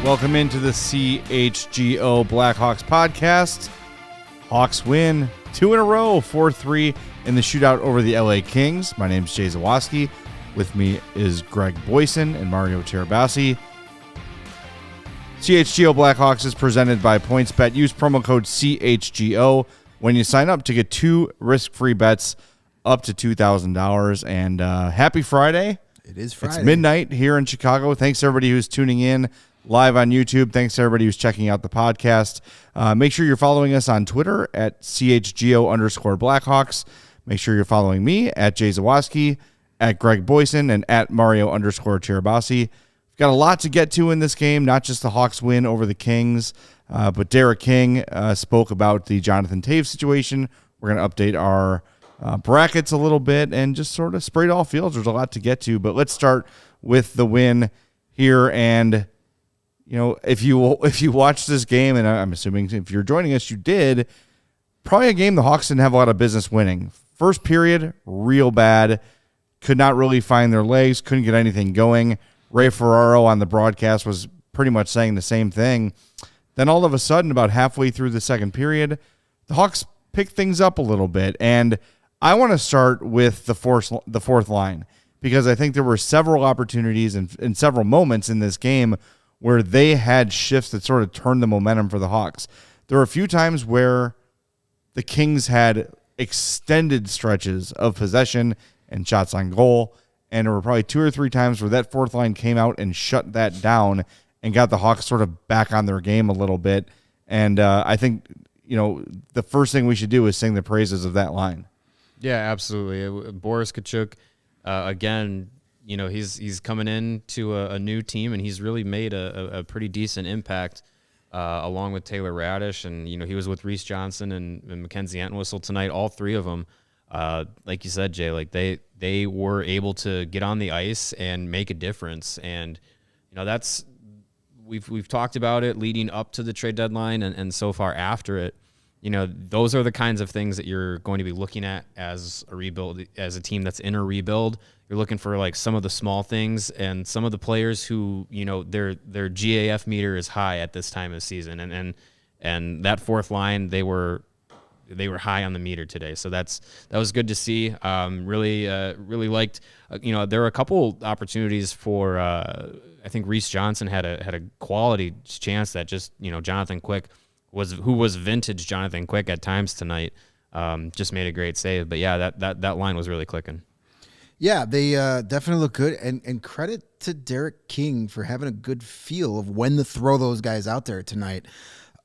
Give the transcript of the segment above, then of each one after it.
Welcome into the CHGO Blackhawks podcast. Hawks win 2 in a row, 4-3 in the shootout over the LA Kings. My name is Jay Zawaski. With me is Greg Boysen and Mario Tirabassi. CHGO Blackhawks is presented by PointsBet. Use promo code CHGO when you sign up to get 2 risk-free bets up to $2,000. And happy Friday. It is Friday. It's midnight here in Chicago. Thanks to everybody who's tuning in live on YouTube. Thanks to everybody who's checking out the podcast. Make sure you're following us on Twitter at CHGO_Blackhawks. Make sure you're following me at Jay Zawaski, at Greg Boysen, and at Mario_Tirabassi. We've got a lot to get to in this game, not just the Hawks win over the Kings, but Derek King spoke about the Jonathan Toews situation. We're going to update our brackets a little bit and just sort of spray all fields. There's a lot to get to, but let's start with the win here. And you know, if you watch this game, and I'm assuming if you're joining us, you did, probably a game the Hawks didn't have a lot of business winning. First period, real bad. Could not really find their legs. Couldn't get anything going. Ray Ferraro on the broadcast was pretty much saying the same thing. Then all of a sudden, about halfway through the second period, the Hawks picked things up a little bit. And I want to start with the fourth line, because I think there were several opportunities and several moments in this game where they had shifts that sort of turned the momentum for the Hawks. There were a few times where the Kings had extended stretches of possession and shots on goal, and there were probably 2 or 3 times where that fourth line came out and shut that down and got the Hawks sort of back on their game a little bit. And I think, you know, the first thing we should do is sing the praises of that line. Yeah, absolutely. Boris Tkachuk, again, you know, he's coming in to a new team, and he's really made a pretty decent impact along with Taylor Radish. And, you know, he was with Reese Johnson and Mackenzie Entwistle tonight, all 3 of them. Like you said, Jay, like they were able to get on the ice and make a difference. And, you know, that's we've talked about it leading up to the trade deadline and so far after it. You know, those are the kinds of things that you're going to be looking at as a rebuild, as a team that's in a rebuild. You're looking for like some of the small things and some of the players who, you know, their GAF meter is high at this time of the season. And that fourth line, they were high on the meter today. So that was good to see. Really liked, you know, there were a couple opportunities for, I think Reese Johnson had a quality chance that just, you know, Jonathan Quick who was vintage Jonathan Quick at times tonight, just made a great save. But yeah, that line was really clicking. Yeah, they definitely look good, and credit to Derek King for having a good feel of when to throw those guys out there tonight.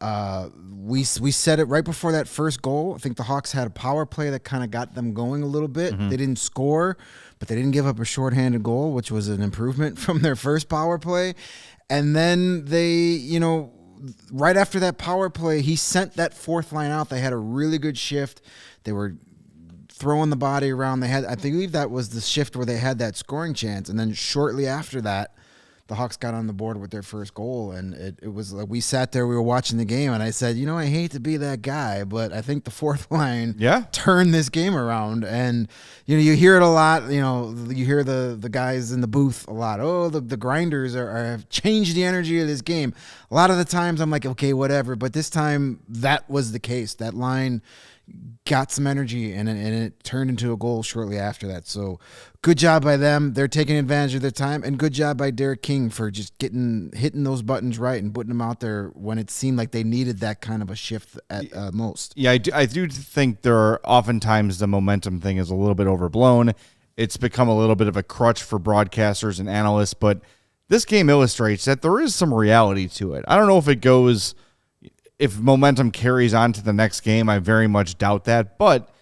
We said it right before that first goal. I think the Hawks had a power play that kind of got them going a little bit. Mm-hmm. They didn't score, but they didn't give up a shorthanded goal, which was an improvement from their first power play. And then they, you know, right after that power play, he sent that fourth line out. They had a really good shift. They were throwing the body around. They had, I believe that was the shift where they had that scoring chance. And then shortly after that, the Hawks got on the board with their first goal. And it was like we sat there, we were watching the game, and I said, you know, I hate to be that guy, but I think the fourth line turned this game around. And, you know, you hear it a lot. You know, you hear the guys in the booth a lot. Oh, the grinders have changed the energy of this game. A lot of the times I'm like, okay, whatever. But this time that was the case. That line got some energy, and it turned into a goal shortly after that. So good job by them. They're taking advantage of their time, and good job by Derek King for just hitting those buttons right and putting them out there when it seemed like they needed that kind of a shift at most. Yeah, I do think there are oftentimes the momentum thing is a little bit overblown. It's become a little bit of a crutch for broadcasters and analysts, but this game illustrates that there is some reality to it. I don't know if momentum carries on to the next game. I very much doubt that, but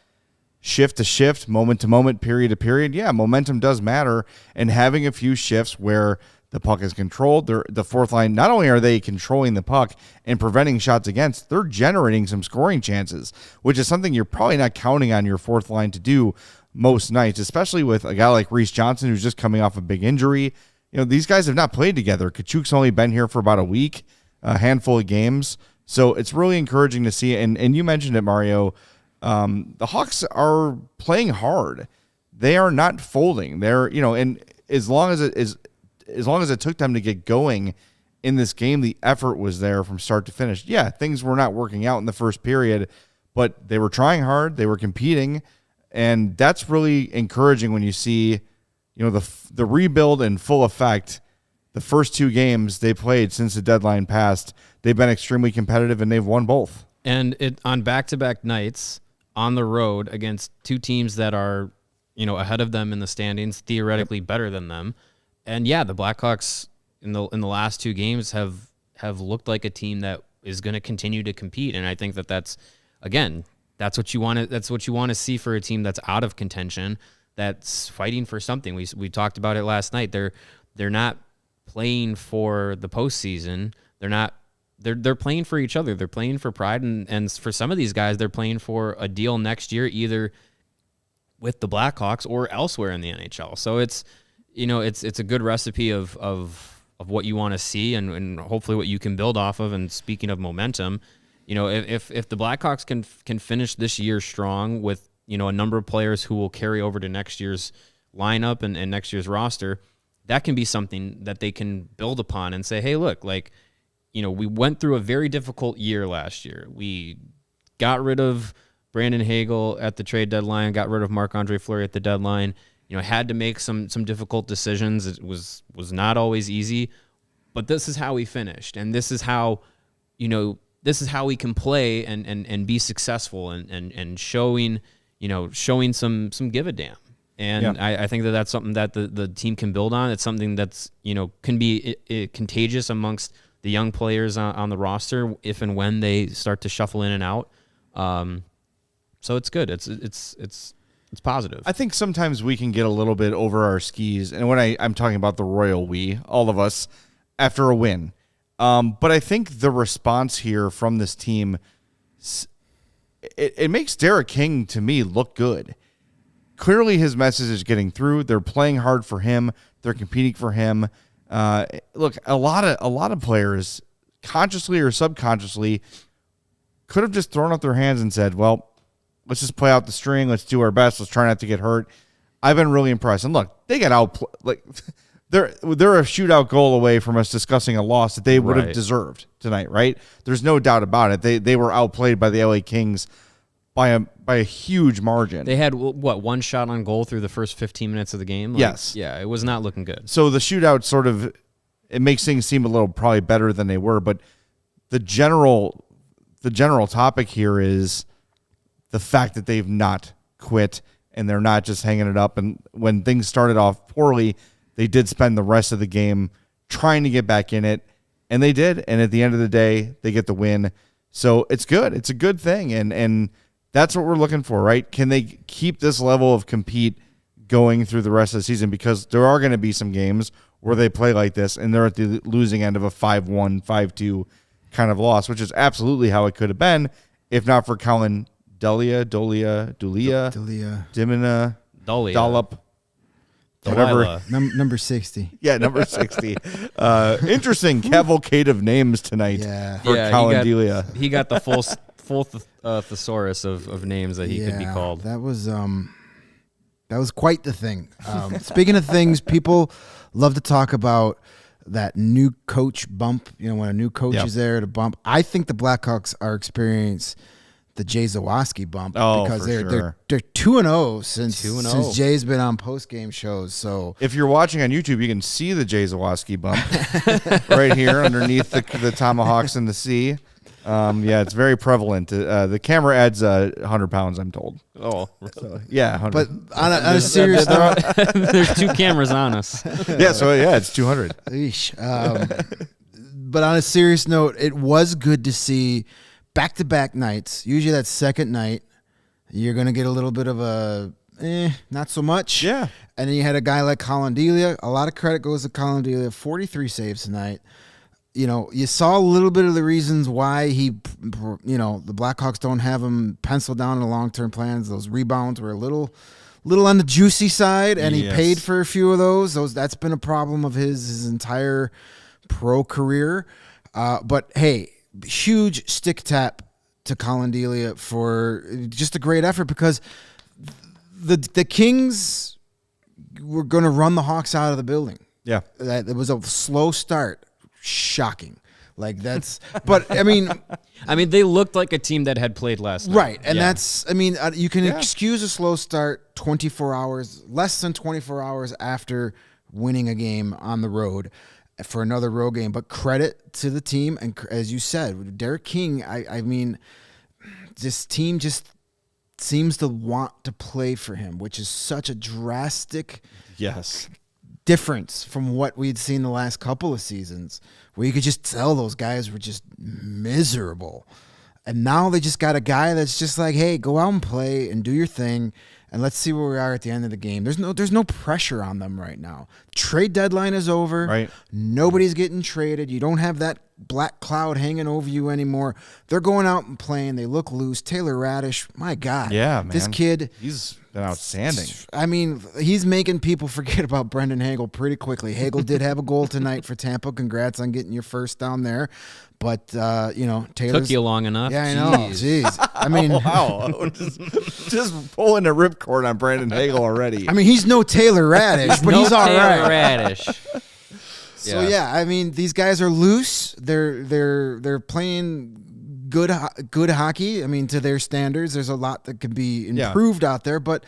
shift to shift, moment to moment, period to period, yeah, momentum does matter. And having a few shifts where the puck is controlled, the fourth line, not only are they controlling the puck and preventing shots against, they're generating some scoring chances, which is something you're probably not counting on your fourth line to do most nights, especially with a guy like Reese Johnson who's just coming off a big injury. You know, these guys have not played together. Tkachuk's only been here for about a week, a handful of games. So it's really encouraging to see. And you mentioned it, Mario. The Hawks are playing hard. They are not folding. They're, you know, and as long as it took them to get going in this game, the effort was there from start to finish. Yeah, things were not working out in the first period, but they were trying hard. They were competing, and that's really encouraging when you see, the rebuild in full effect. The first 2 games they played since the deadline passed, they've been extremely competitive, and they've won both. And on back-to-back nights on the road against 2 teams that are, ahead of them in the standings, theoretically better than them. And yeah, the Blackhawks in the last 2 games have looked like a team that is going to continue to compete. And I think that's what you want to see for a team that's out of contention, that's fighting for something. We talked about it last night. They're not playing for the postseason. They're playing for each other. They're playing for pride, and for some of these guys, they're playing for a deal next year, either with the Blackhawks or elsewhere in the NHL. So it's a good recipe of what you want to see, and hopefully what you can build off of. And speaking of momentum, if the Blackhawks can finish this year strong with a number of players who will carry over to next year's lineup and next year's roster, that can be something that they can build upon and say, hey, look, we went through a very difficult year last year. We got rid of Brandon Hagel at the trade deadline, got rid of Marc-Andre Fleury at the deadline, had to make some difficult decisions. It was not always easy, but this is how we finished. And this is how we can play and be successful and showing some give a damn. And I think that's something that the team can build on. It's something that's, can be contagious amongst the young players on the roster if and when they start to shuffle in and out. So it's good. It's positive. I think sometimes we can get a little bit over our skis. And when I'm talking about the royal we, all of us, after a win. But I think the response here from this team, it makes Derek King, to me, look good. Clearly his message is getting through. They're playing hard for him. They're competing for him. Look, a lot of players, consciously or subconsciously, could have just thrown up their hands and said, well, let's just play out the string. Let's do our best. Let's try not to get hurt. I've been really impressed. And look, they got out. They're a shootout goal away from us discussing a loss that they would have deserved tonight, right? There's no doubt about it. They were outplayed by the LA Kings by a huge margin. They had, one shot on goal through the first 15 minutes of the game? Yes. Yeah, it was not looking good. So the shootout it makes things seem a little probably better than they were, but the general topic here is the fact that they've not quit and they're not just hanging it up. And when things started off poorly, they did spend the rest of the game trying to get back in it, and they did. And at the end of the day, they get the win. So it's good. It's a good thing. And that's what we're looking for, right? Can they keep this level of compete going through the rest of the season? Because there are going to be some games where they play like this and they're at the losing end of a 5-1, 5-2 kind of loss, which is absolutely how it could have been if not for Colin Dimina, Dollop, whatever. Number 60. Yeah, number 60. Interesting cavalcade of names tonight for Colin Delia. He got the full thesaurus of names that he could be called. That was quite the thing. Speaking of things, people love to talk about that new coach bump. When a new coach is there to bump. I think the Blackhawks are experiencing the Jay Zawaski bump because they're 2-0 since Jay's been on post-game shows. So if you're watching on YouTube, you can see the Jay Zawaski bump right here underneath the tomahawks in the sea. It's very prevalent. The camera adds 100 pounds, I'm told. Oh, so, yeah. 100. But on a serious note, there's 2 cameras on us. It's 200. But on a serious note, it was good to see back-to-back nights. Usually that second night, you're going to get a little bit of a not so much. Yeah. And then you had a guy like Colin Delia. A lot of credit goes to Colin Delia. 43 saves tonight. You saw a little bit of the reasons why the Blackhawks don't have him penciled down in the long-term plans. Those rebounds were a little on the juicy side, and he paid for a few of those. That's been a problem of his entire pro career. But hey, huge stick tap to Colin Delia for just a great effort, because the Kings were going to run the Hawks out of the building. Yeah. It was a slow start. shocking. Like that's, but I mean, they looked like a team that had played last night. right. And that's, I mean, you can excuse a slow start 24 hours, less than 24 hours after winning a game on the road for another road game, but credit to the team. And as you said, Derek King, I mean, this team just seems to want to play for him, which is such a drastic difference from what we'd seen the last couple of seasons, where you could just tell those guys were just miserable. And now they just got a guy that's just like, hey, go out and play and do your thing, and let's see where we are at the end of the game. There's no pressure on them right now. Trade deadline is over. Right. Nobody's getting traded. You don't have that black cloud hanging over you anymore. They're going out and playing. They look loose. Taylor Radish, my God. Yeah, man. This kid. He's been outstanding. I mean, he's making people forget about Brendan Hagel pretty quickly. Hagel did have a goal tonight for Tampa. Congrats on getting your first down there. But, Taylor's... Took you long enough. Yeah, I know. Jeez. I mean... Wow. just pulling a ripcord on Brandon Hagel already. I mean, he's no Taylor Radish, but he's all right. Taylor Radish. So I mean, these guys are loose. They're playing good hockey. I mean, to their standards, there's a lot that can be improved out there. But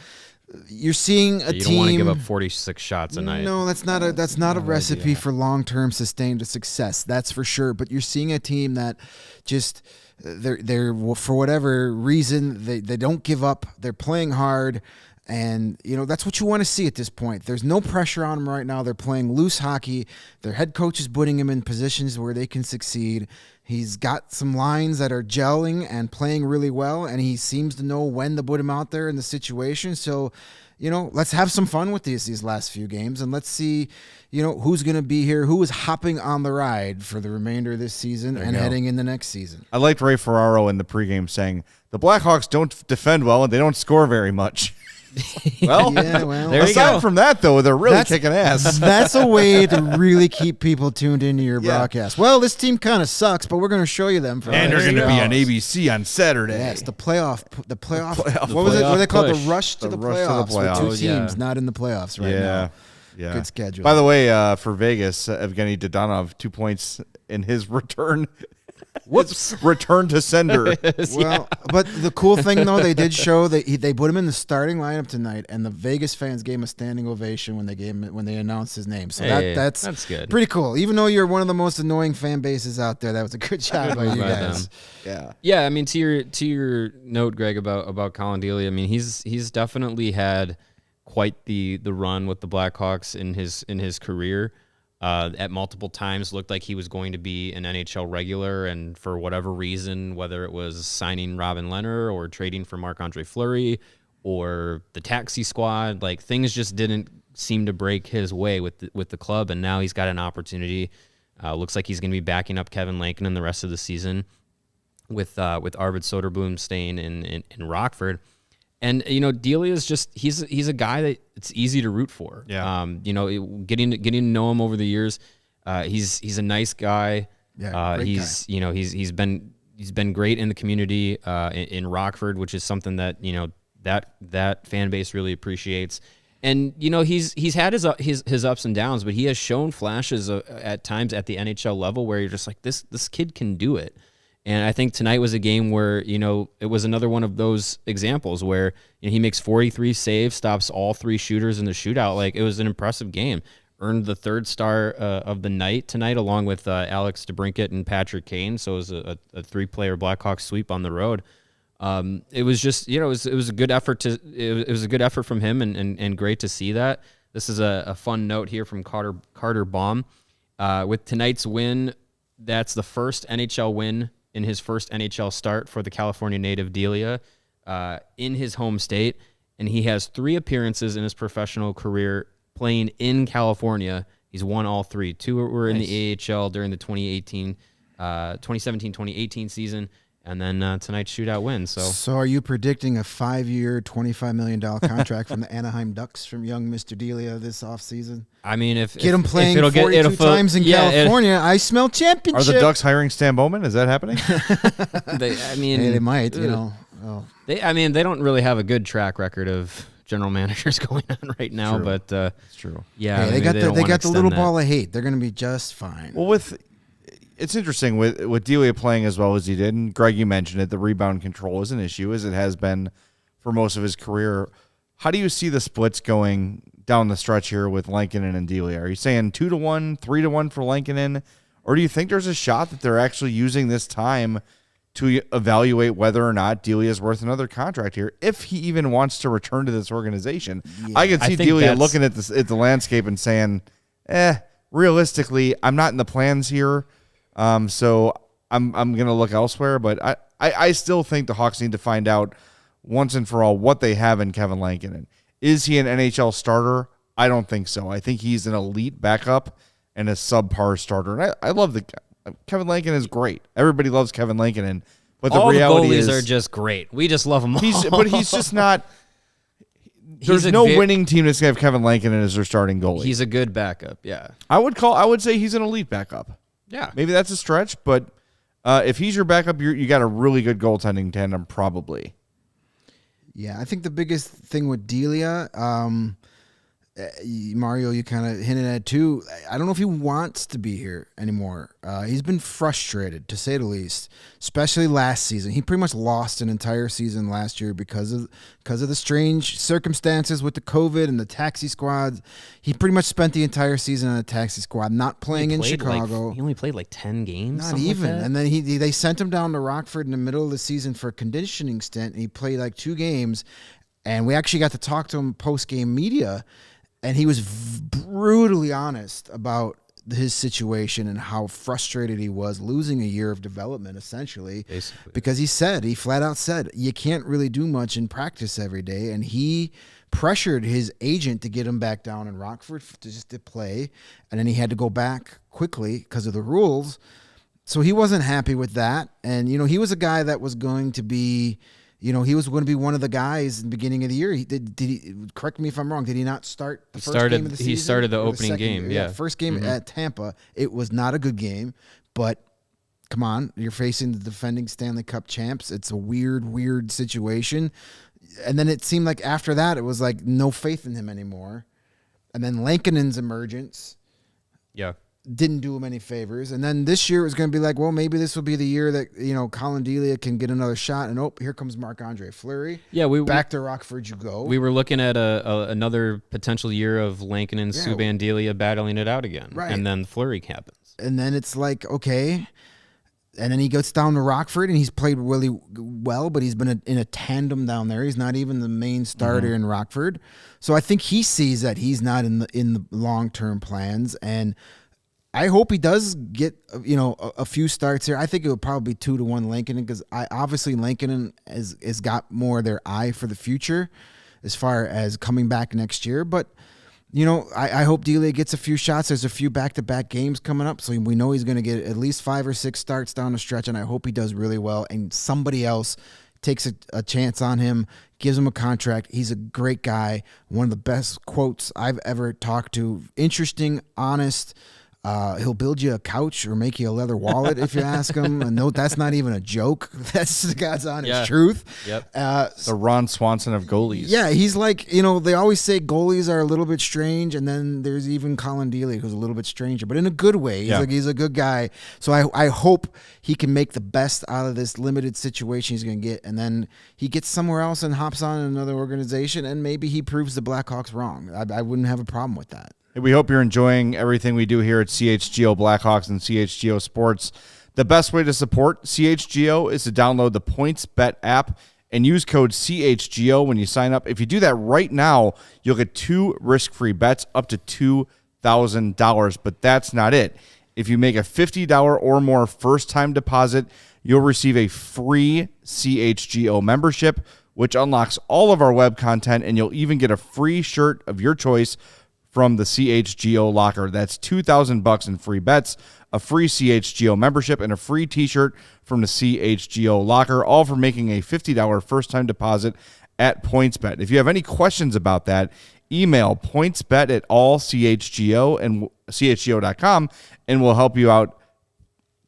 you're seeing a team. You don't want to give up 46 shots a night. No, that's not a recipe for long-term sustained success. That's for sure. But you're seeing a team that just they're for whatever reason they don't give up. They're playing hard. And, that's what you want to see at this point. There's no pressure on them right now. They're playing loose hockey. Their head coach is putting them in positions where they can succeed. He's got some lines that are gelling and playing really well, and he seems to know when to put him out there in the situation. So, let's have some fun with these last few games, and let's see, who's going to be here, who is hopping on the ride for the remainder of this season and heading in the next season. I liked Ray Ferraro in the pregame saying, the Blackhawks don't defend well and they don't score very much. Well, there you aside go. from that, though, they're really kicking ass. That's a way to really keep people tuned into your broadcast. Well, this team kind of sucks, but we're going to show you them. And they're going to be on ABC on Saturday. Yes, the playoff. What was it? What they call it? The rush to the playoffs. With two teams not in the playoffs right now. Yeah. Good schedule. By the way, for Vegas, Evgeny Dodonov, 2 points in his return. Whoops! Return to sender. Well, but the cool thing though, they did show that they put him in the starting lineup tonight, and the Vegas fans gave him a standing ovation when they announced his name. So that's good. Pretty cool. Even though you're one of the most annoying fan bases out there, that was a good job by you guys. Yeah. I mean, to your note, Greg, about Colin Delia. I mean, he's definitely had quite the run with the Blackhawks in his career. At multiple times looked like he was going to be an NHL regular, and for whatever reason, whether it was signing Robin Lehner or trading for Marc-Andre Fleury or the taxi squad, like things just didn't seem to break his way with the club, and now he's got an opportunity. Looks like he's going to be backing up Kevin Lankinen the rest of the season with Arvid Soderblom staying in Rockford. And Delia is just he's a guy that it's easy to root for. Yeah. Getting to know him over the years, he's a nice guy. Yeah, he's guy. He's been great in the community in Rockford, which is something that that fan base really appreciates. And he's had his ups and downs, but he has shown flashes at times at the NHL level where you're just like this kid can do it. And I think tonight was a game where, it was another one of those examples where he makes 43 saves, stops all three shooters in the shootout. Like, it was an impressive game. Earned the third star of the night tonight, along with Alex DeBrincat and Patrick Kane. So it was a three-player Blackhawks sweep on the road. It was just, it was a good effort it was a good effort from him, and great to see that. This is a fun note here from Carter Baum. With tonight's win, that's the first NHL win in his first NHL start for the California native Delia in his home state. And he has 3 appearances in his professional career playing in California. He's won all 3. 2 were in the AHL during the 2017-2018 season. And then tonight's shootout win. So are you predicting a 5-year, $25 million contract from the Anaheim Ducks from young Mr. Delia this offseason? I mean, if him playing 42 times in California, I smell championship. Are the Ducks hiring Stan Bowman? Is that happening? They might. They don't really have a good track record of general managers going on right now. True. But it's true. Yeah, they got the little ball of hate. They're going to be just fine. Well, with it's interesting with Delia playing as well as he did, and Greg, you mentioned it, the rebound control is an issue, as it has been for most of his career. How do you see the splits going down the stretch here with Lankinen and Delia? Are you saying 2-1, 3-1 for Lankinen, or do you think there's a shot that they're actually using this time to evaluate whether or not Delia is worth another contract here, if he even wants to return to this organization? Yeah, I can see Delia looking at the landscape and saying, realistically, I'm not in the plans here, so I'm going to look elsewhere. But I still think the Hawks need to find out once and for all what they have in Kevin Lankinen. Is he an NHL starter? I don't think so. I think he's an elite backup and a subpar starter. And I love Kevin Lankinen is great. Everybody loves Kevin Lankinen. But the reality is, goalies are just great. We just love them all. But he's just not. There's no winning team that's going to have Kevin Lankinen as their starting goalie. He's a good backup, yeah. I would say he's an elite backup. Yeah. Maybe that's a stretch, but if he's your backup, you got a really good goaltending tandem probably. Yeah, I think the biggest thing with Delia, Mario, you kind of hinted at too. I don't know if he wants to be here anymore. He's been frustrated, to say the least, especially last season. He pretty much lost an entire season last year because of the strange circumstances with the COVID and the taxi squads. He pretty much spent the entire season on a taxi squad, not playing in Chicago. He only played like 10 games. Not even. Like and then they sent him down to Rockford in the middle of the season for a conditioning stint, and he played like 2 games. And we actually got to talk to him post-game media. And he was brutally honest about his situation and how frustrated he was losing a year of development, essentially. Basically. Because he flat out said, you can't really do much in practice every day. And he pressured his agent to get him back down in Rockford to play. And then he had to go back quickly because of the rules. So he wasn't happy with that. And, he was a guy that was going to be... he was going to be one of the guys in the beginning of the year. Did he correct me if I'm wrong? Did he not start the first game of the season? He started the opening game, yeah. First game at Tampa. It was not a good game, but come on, you're facing the defending Stanley Cup champs. It's a weird situation. And then it seemed like after that, it was like no faith in him anymore. And then Lankinen's emergence. Yeah. Didn't do him any favors. And then this year it was going to be like, well, maybe this will be the year that, Colin Delia can get another shot. And here comes Marc-Andre Fleury. Yeah, back to Rockford you go. We were looking at another potential year of Lankinen, Subban, Delia battling it out again. Right. And then Fleury happens. And then it's like, okay. And then he gets down to Rockford, and he's played really well, but he's been in a tandem down there. He's not even the main starter in Rockford. So I think he sees that he's not in the long-term plans. And I hope he does get, a few starts here. I think it would probably be 2-1 Lankinen, because obviously Lankinen has got more of their eye for the future as far as coming back next year. But, I hope Delia gets a few shots. There's a few back-to-back games coming up, so we know he's going to get at least 5 or 6 starts down the stretch, and I hope he does really well and somebody else takes a chance on him, gives him a contract. He's a great guy, one of the best quotes I've ever talked to. Interesting, honest. He'll build you a couch or make you a leather wallet if you ask him. And no, that's not even a joke. That's the God's honest truth. Yep. The Ron Swanson of goalies. Yeah, he's like, they always say goalies are a little bit strange, and then there's even Colin Delia, who's a little bit stranger, but in a good way. He's a good guy. So I hope he can make the best out of this limited situation he's going to get, and then he gets somewhere else and hops on another organization, and maybe he proves the Blackhawks wrong. I wouldn't have a problem with that. We hope you're enjoying everything we do here at CHGO Blackhawks and CHGO Sports. The best way to support CHGO is to download the PointsBet app and use code CHGO when you sign up. If you do that right now, you'll get 2 risk-free bets up to $2,000. But that's not it. If you make a $50 or more first-time deposit, you'll receive a free CHGO membership, which unlocks all of our web content, and you'll even get a free shirt of your choice from the CHGO locker. That's $2,000 in free bets, a free CHGO membership, and a free t-shirt from the CHGO locker, all for making a $50 first-time deposit at PointsBet. If you have any questions about that, email pointsbet@allchgo and chgo.com, and we'll help you out.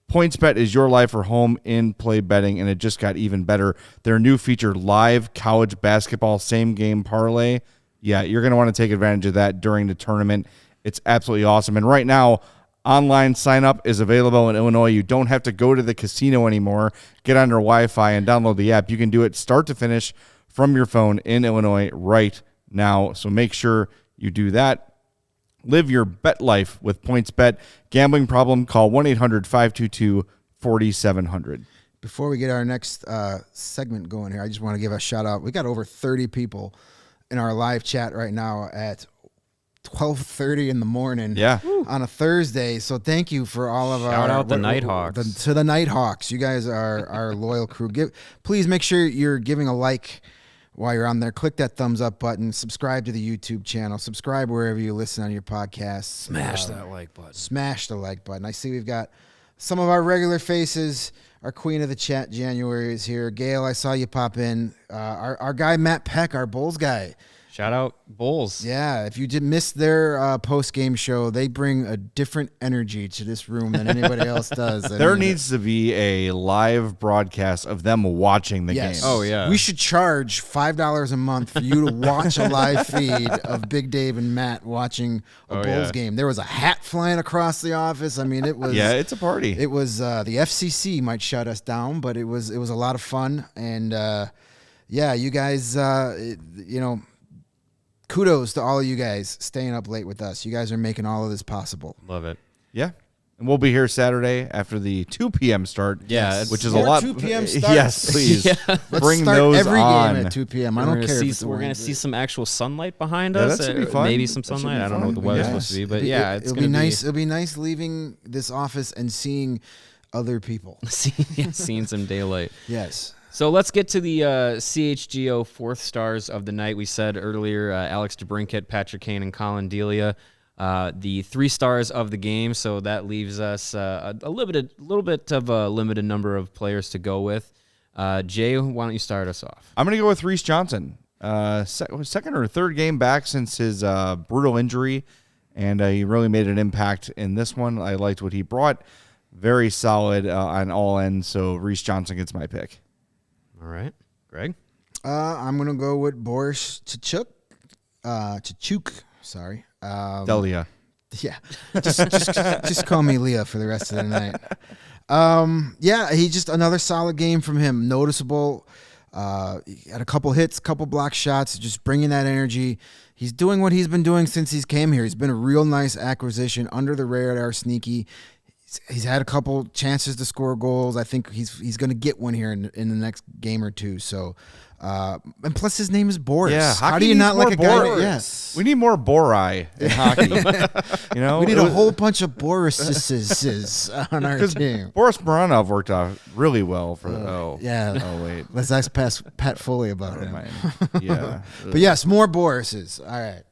PointsBet is your life for home in-play betting, and it just got even better. Their new feature, live college basketball same-game parlay. Yeah, you're going to want to take advantage of that during the tournament. It's absolutely awesome. And right now, Online sign-up is available in Illinois. You don't have to go to the casino anymore. Get on your Wi-Fi and download the app. You can do it start to finish from your phone in Illinois right now. So make sure you do that. Live your bet life with PointsBet. Gambling problem? Call 1-800-522-4700. Before we get our next segment going here, I just want to give a shout out. We got over 30 people in our live chat right now at 12:30 in the morning on a Thursday. So thank you for all of Shout out the Nighthawks. To the Nighthawks. You guys are our loyal crew. Please make sure you're giving a like while you're on there. Click that thumbs up button. Subscribe to the YouTube channel. Subscribe wherever you listen on your podcasts. Smash that like button. Smash the like button. I see we've got some of our regular faces. Our queen of the chat, January, is here. Gail, I saw you pop in. Our guy, Matt Peck, our Bulls guy. Shout out Bulls. Yeah, if you did miss their post-game show, they bring a different energy to this room than anybody else does. There needs to be a live broadcast of them watching the game. Oh, yeah. We should charge $5 a month for you to watch a live feed of Big Dave and Matt watching a Bulls game. There was a hat flying across the office. I mean, it was... Yeah, it's a party. It was... the FCC might shut us down, but it was a lot of fun. And, you guys, kudos to all of you guys staying up late with us. You guys are making all of this possible. Love it. Yeah. And we'll be here Saturday after the 2 p.m. start. Yeah, which is a lot. 2 p.m. starts. Yes, please. Let's Bring start those every on. game at 2 p.m. I don't care. We're going to see some actual sunlight behind Yeah, us. that should be fun. Maybe some That should sunlight. be I don't know what the fun. weather's Yes. supposed to be, but yeah, it's it'll going be to nice. It'll be nice leaving this office and seeing other people. seeing some daylight. Yes. So let's get to the CHGO fourth stars of the night. We said earlier, Alex DeBrincat, Patrick Kane, and Colin Delia, the 3 stars of the game. So that leaves us a little bit of a limited number of players to go with. Jay, why don't you start us off? I'm going to go with Reese Johnson. Second or third game back since his brutal injury, and he really made an impact in this one. I liked what he brought. Very solid on all ends, so Reese Johnson gets my pick. All right. Greg? I'm going to go with Boris Chichuk. Sorry. Delia. Yeah. Just call me Leah for the rest of the night. He just another solid game from him. Noticeable. He had a couple hits, couple block shots, just bringing that energy. He's doing what he's been doing since he's came here. He's been a real nice acquisition, under the radar, sneaky. He's had a couple chances to score goals. I think he's going to get one here in the next game or two. So, and plus his name is Boris. Yeah, how do you not like a guy? Yes, we need more Bori in hockey. We need a whole bunch of Borises on our team. Boris Baranov worked out really well for. Oh wait, let's ask Pat Foley about him. Yeah, but yes, more Borises. All right.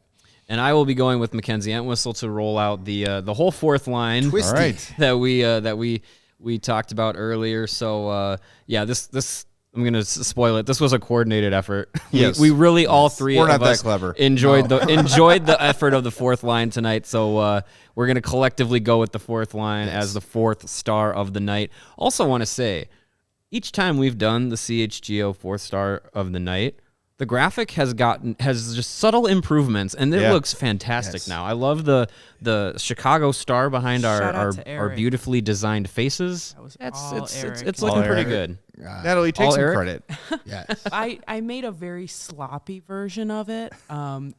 And I will be going with Mackenzie Entwistle to roll out the whole fourth line that we talked about earlier. So this I'm gonna spoil it. This was a coordinated effort. Yes, we really all three We're of not that us clever. enjoyed the effort of the fourth line tonight. So we're gonna collectively go with the fourth line as the fourth star of the night. Also, want to say, each time we've done the CHGO fourth star of the night, the graphic has just subtle improvements, and it looks fantastic now. I love the Chicago star behind our beautifully designed faces. It's looking pretty good. Natalie, take some credit. Yes. I made a very sloppy version of it.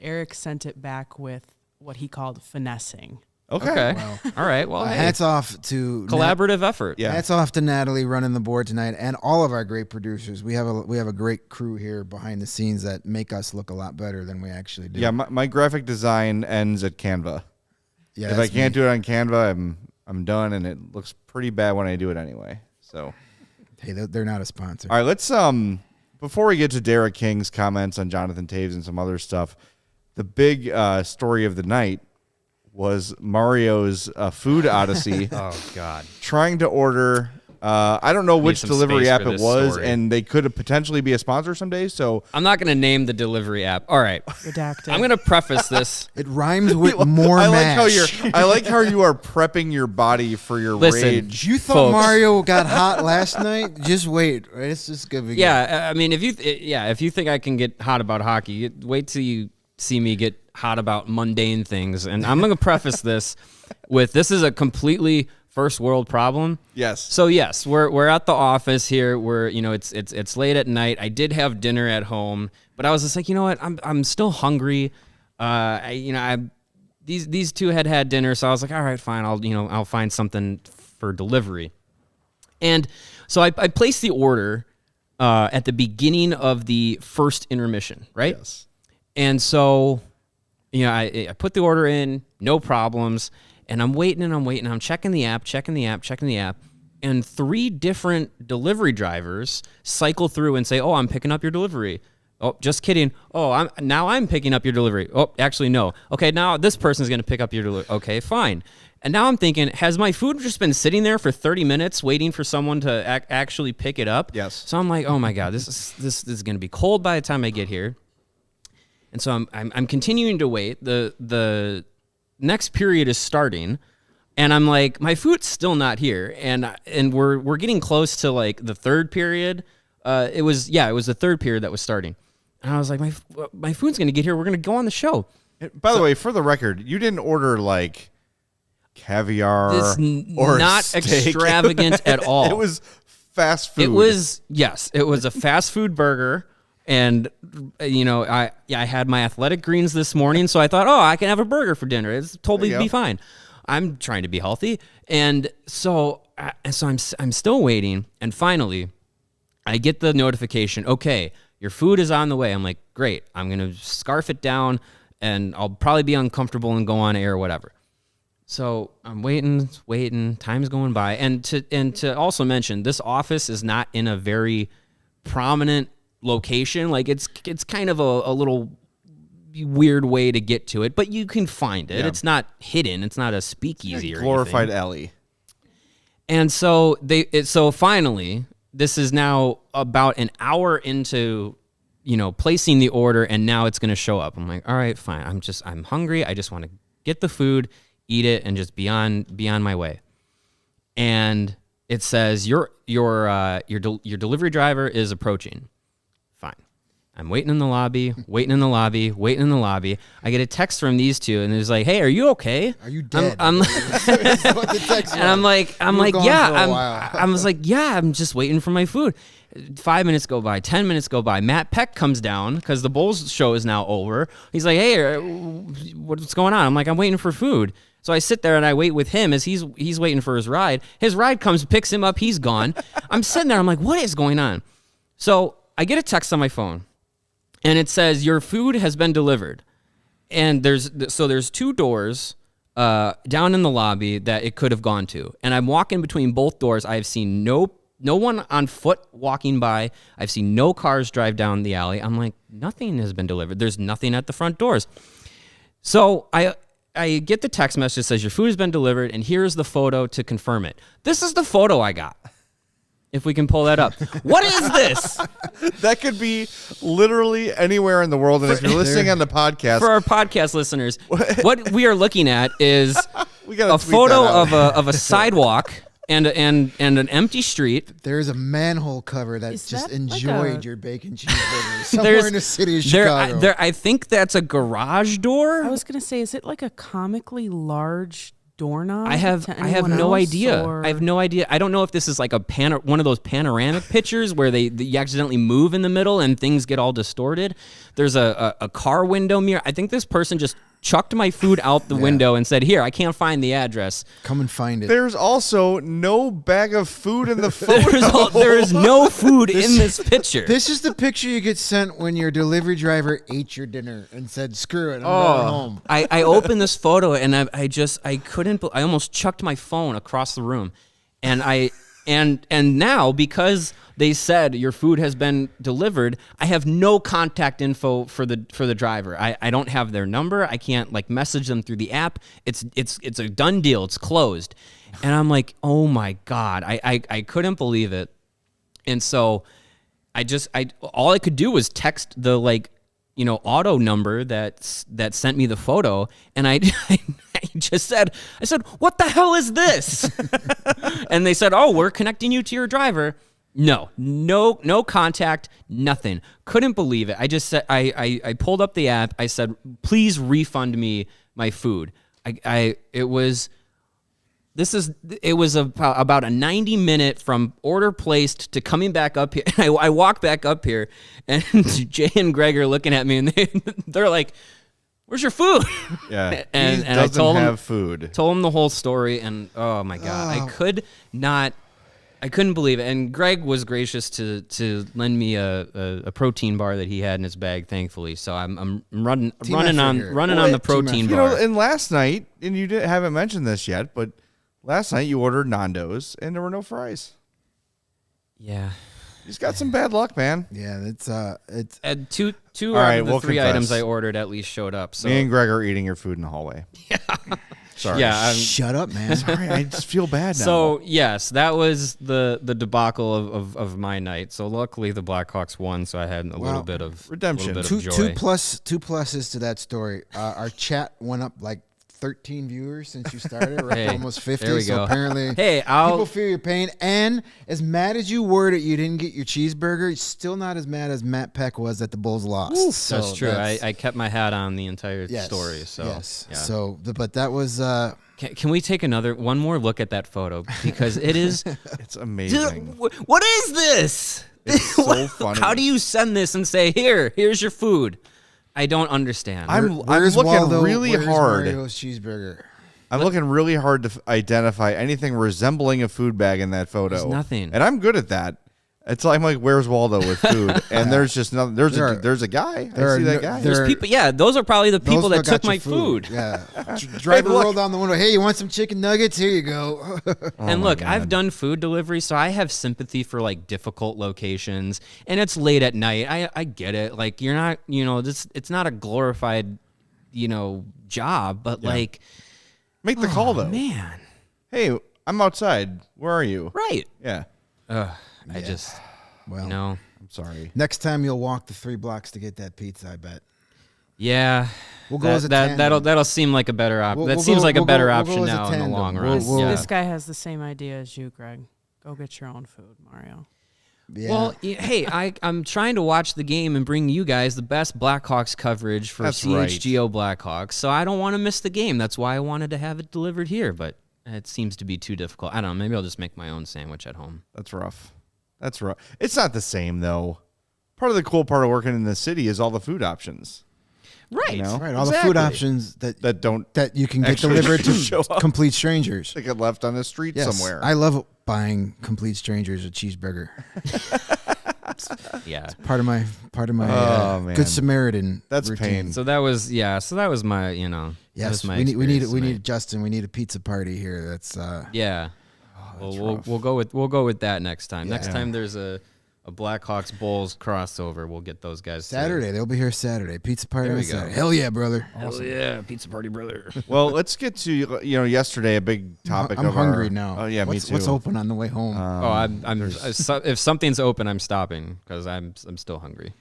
Eric sent it back with what he called finessing. Okay. Wow. All right. Well, hats off to collaborative effort. Yeah. Hats off to Natalie running the board tonight, and all of our great producers. We have a great crew here behind the scenes that make us look a lot better than we actually do. Yeah, my graphic design ends at Canva. Yeah, if I can't do it on Canva, I'm done, and it looks pretty bad when I do it anyway. So, hey, they're not a sponsor. all right, let's before we get to Derek King's comments on Jonathan Taves and some other stuff, the big story of the night was Mario's food odyssey. Oh, God. Trying to order, I don't know which some delivery space app for it this was, story. and they could potentially be a sponsor someday. So I'm not going to name the delivery app. All right. Redacted. I'm going to preface this. It rhymes with more I mash. I like how you are prepping your body for your Listen, rage. You thought folks. Mario got hot last night? Just wait. It's just gonna be good. Yeah, I mean, if you think I can get hot about hockey, wait till you see me get hot about mundane things. And I'm going to preface this with this is a completely first world problem. Yes. So yes, we're at the office here. We're it's late at night. I did have dinner at home, but I was just like, you know what? I'm still hungry. These two had dinner, so I was like, all right, fine. I'll find something for delivery. And so I placed the order at the beginning of the first intermission, right? Yes. And so, I put the order in, no problems, and I'm waiting. I'm checking the app, and 3 different delivery drivers cycle through and say, "Oh, I'm picking up your delivery." Oh, just kidding. Oh, I'm picking up your delivery. Oh, actually, no. Okay, now this person's going to pick up your delivery. Okay, fine. And now I'm thinking, has my food just been sitting there for 30 minutes waiting for someone to actually pick it up? Yes. So I'm like, oh my God, this is going to be cold by the time I get here. And so I'm continuing to wait. The next period is starting, and I'm like, my food's still not here, and we're getting close to like the third period. It was the third period that was starting, and I was like, my food's gonna get here. We're gonna go on the show. By the way, for the record, you didn't order like caviar or not steak. extravagant at all. It was fast food. It was a fast food burger. And, I had my athletic greens this morning, so I thought, I can have a burger for dinner. It's totally be fine. I'm trying to be healthy. And so I'm still waiting. And finally, I get the notification, okay, your food is on the way. I'm like, great. I'm going to scarf it down, and I'll probably be uncomfortable and go on air or whatever. So I'm waiting. Time's going by. And to also mention, this office is not in a very prominent location. Like it's kind of a little weird way to get to it, but you can find it. Yeah. It's not hidden. It's not a speakeasy or glorified anything. alley. And so so finally, this is now about an hour into placing the order, and now it's going to show up. I'm like, all right, fine. I'm hungry. I just want to get the food, eat it, and just be on my way. And it says your delivery driver is approaching. I'm waiting in the lobby. I get a text from these two, and it's like, "Hey, are you okay? Are you dead?" I'm like, yeah. I was like, yeah. I'm just waiting for my food. 5 minutes go by. 10 minutes go by. Matt Peck comes down because the Bulls show is now over. He's like, "Hey, what's going on?" I'm like, "I'm waiting for food." So I sit there and I wait with him as he's waiting for his ride. His ride comes, picks him up. He's gone. I'm sitting there. I'm like, what is going on? So I get a text on my phone. And it says, your food has been delivered. And there's 2 doors down in the lobby that it could have gone to. And I'm walking between both doors. I've seen no one on foot walking by. I've seen no cars drive down the alley. I'm like, nothing has been delivered. There's nothing at the front doors. So I get the text message that says, your food has been delivered, and here's the photo to confirm it. This is the photo I got. If we can pull that up. What is this? That could be literally anywhere in the world. And if you're listening on the podcast, for our podcast listeners, what we are looking at is a photo of a sidewalk and an empty street. There's a manhole cover that just enjoyed your bacon cheeseburger somewhere in the city of Chicago. I think that's a garage door. I was gonna say, is it like a comically large doorknob? I have no idea. I have no idea. I don't know if this is like one of those panoramic pictures where you accidentally move in the middle and things get all distorted. There's a car window mirror. I think this person just chucked my food out the window and said, here, I can't find the address. Come and find it. There's also no bag of food in the photo. There is no food in this picture. This is the picture you get sent when your delivery driver ate your dinner and said, screw it, I'm going home. I opened this photo and I couldn't, I almost chucked my phone across the room. And now, because they said your food has been delivered, I have no contact info for the driver. I don't have their number. I can't message them through the app. It's a done deal. It's closed. And I'm like, oh my God. I couldn't believe it. And so all I could do was text the auto number that sent me the photo, and I just said, what the hell is this? And they said, oh, we're connecting you to your driver. No contact, nothing. Couldn't believe it. I just said, I pulled up the app. I said, please refund me my food. It was it was about a 90-minute from order placed to coming back up here. I walk back up here, and Jay and Greg are looking at me, and they're like, "Where's your food?" Yeah, and he I doesn't have food. Told him the whole story, and oh my god, I couldn't believe it. And Greg was gracious to lend me a protein bar that he had in his bag, thankfully. So I'm running on the protein bar. And last night, and you haven't mentioned this yet, but last night you ordered Nando's and there were no fries. Yeah. He's got some bad luck, man. Yeah, it's And two All out right, of the we'll three confess. items I ordered at least showed up. So Me and Greg are eating your food in the hallway. Sorry. yeah. shut up, man. Sorry, I just feel bad now. So yes, that was the debacle of my night. So luckily the Blackhawks won, so I had a little bit of redemption. a little bit of Two joy. pluses to that story. Our chat went up like 13 viewers since you started, right? Hey, Almost 50. there we So go. apparently, Hey, people feel your pain. And as mad as you were that you didn't get your cheeseburger, you're still not as mad as Matt Peck was that the Bulls lost. So that's true. I kept my hat on the entire story. So yes. yeah. So, but that was. Can we take one more look at that photo, because it is it's amazing. what is this? It's so funny. How do you send this and say, here's your food? I don't understand. I'm Where's looking Waldo? really Where's hard. Mario's cheeseburger. I'm looking really hard to identify anything resembling a food bag in that photo. There's nothing. And I'm good at that. It's like, I'm like, where's Waldo with food? And there's just nothing. There's a guy. I see that guy. There's people. Yeah, those are probably the people that took my food. Yeah. Driver look. rolled down the window. Hey, you want some chicken nuggets? Here you go. And look, I've done food delivery, so I have sympathy for like difficult locations, and it's late at night. I get it. Like, you're not, it's not a glorified, job, but like, Make the call though. man, Hey, I'm outside. Where are you? right? Yeah. I just, Well, I'm sorry. next time you'll walk the 3 blocks to get that pizza, I bet. yeah. We'll go as a tandem. That'll seem like a better option. We'll That seems go- like a we'll better go- we'll go option as a now in the tandem. long We'll- run. we'll- Yeah. This guy has the same idea as you, Greg. Go get your own food, Mario. Yeah. Well, hey, I'm trying to watch the game and bring you guys the best Blackhawks coverage for That's right. CHGO Blackhawks, so I don't want to miss the game. That's why I wanted to have it delivered here, but it seems to be too difficult. I don't know. Maybe I'll just make my own sandwich at home. That's rough. That's rough. It's not the same though. Part of the cool part of working in the city is all the food options. Right. You know? right, all the food Exactly. options that Don't you can get actually delivered show to up. complete strangers. they get left on the street Yes, somewhere. I love buying complete strangers a cheeseburger. Yeah. Part of my Oh, man. Good Samaritan. That's routine. pain. So that was my, that Yes, was my we need experience we tonight. need Justin. We need a pizza party here. That's Yeah. Well, we'll go with that next time. Next time there's a Blackhawks Bulls crossover, we'll get those guys to- Saturday. They'll be here Saturday. Pizza party There on we go. Saturday. Hell yeah, brother. Hell yeah, pizza party, brother. Well, let's get to yesterday a big topic. I'm of hungry our, now. Oh yeah, me what's, too. What's open on the way home? If something's open, I'm stopping because I'm still hungry.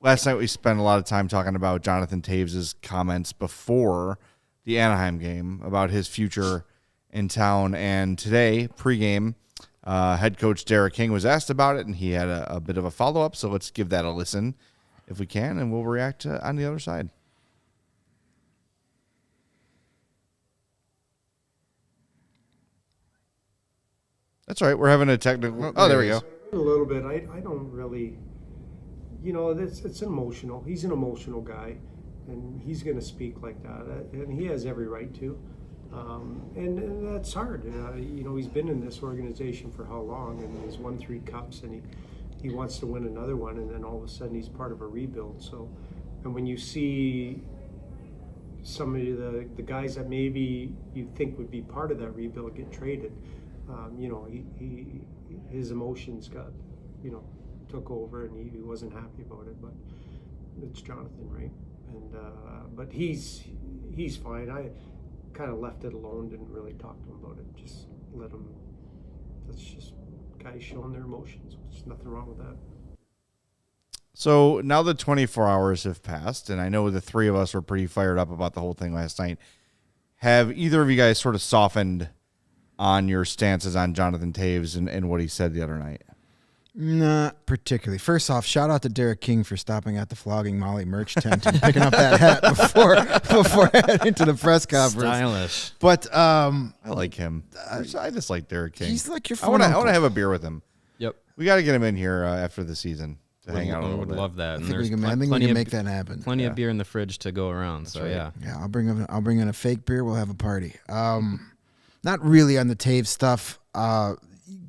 Last night we spent a lot of time talking about Jonathan Taves' comments before the Anaheim game about his future in town, and today pregame, head coach Derek King was asked about it, and he had a bit of a follow up. So let's give that a listen if we can, and we'll react on the other side. That's all right. We're having a technical. Oh, there we go. A little bit. I don't really, it's emotional. He's an emotional guy, and he's going to speak like that, and he has every right to. And that's hard. He's been in this organization for how long, and he's won 3 cups, and he wants to win another one, and then all of a sudden he's part of a rebuild. So, and when you see some of the guys that maybe you think would be part of that rebuild get traded, his emotions got, took over, and he wasn't happy about it. But it's Jonathan, right? And but he's fine. I kind of left it alone, didn't really talk to him about it. Just let him. That's just guys showing their emotions. There's nothing wrong with that. So now the 24 hours have passed, and I know the three of us were pretty fired up about the whole thing last night. Have either of you guys sort of softened on your stances on Jonathan Taves and what he said the other night? Not particularly. First off, shout out to Derek King for stopping at the Flogging Molly merch tent and picking up that hat before heading to the press conference. Stylish. But I like him. I just like Derek King. he's like your I want uncle. to have a beer with him. Yep. We got to get him in here after the season to hang out a little would bit. love that. I And think there's we can plenty of make that happen. Plenty of beer in the fridge to go around. So yeah. Yeah, I'll bring in a fake beer. We'll have a party. Not really on the Taves stuff.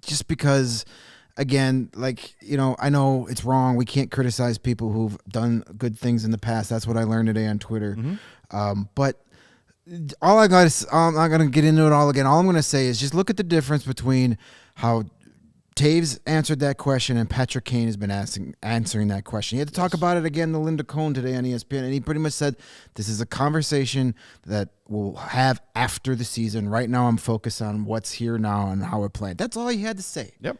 Just because, again, I know it's wrong. We can't criticize people who've done good things in the past. That's what I learned today on Twitter. But all I got is, I'm not going to get into it all again. All I'm going to say is just look at the difference between how Taves answered that question and Patrick Kane has been answering that question. He had to talk about it again to Linda Cohn today on ESPN, and he pretty much said, this is a conversation that we'll have after the season. Right now I'm focused on what's here now and how we're playing. That's all he had to say. Yep.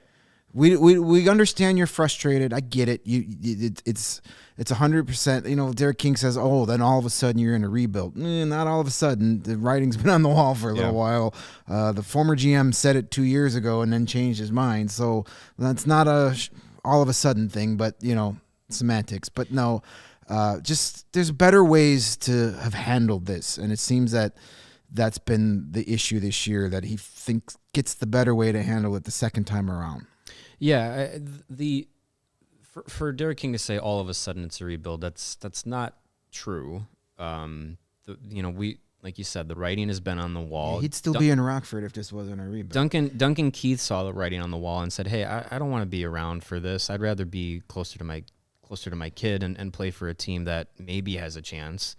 We understand you're frustrated. I get it. It's 100%. Derek King says, "Oh, then all of a sudden you're in a rebuild." Not all of a sudden. The writing's been on the wall for a little while. The former GM said it 2 years ago and then changed his mind. So that's not a all of a sudden thing, but semantics. But no, just there's better ways to have handled this, and it seems that that's been the issue this year. That he thinks gets the better way to handle it the second time around. Yeah, for Derek King to say all of a sudden it's a rebuild, that's not true. We like you said, the writing has been on the wall. Yeah, he'd still be in Rockford if this wasn't a rebuild. Duncan Keith saw the writing on the wall and said, "Hey, I don't want to be around for this. I'd rather be closer to my kid and play for a team that maybe has a chance."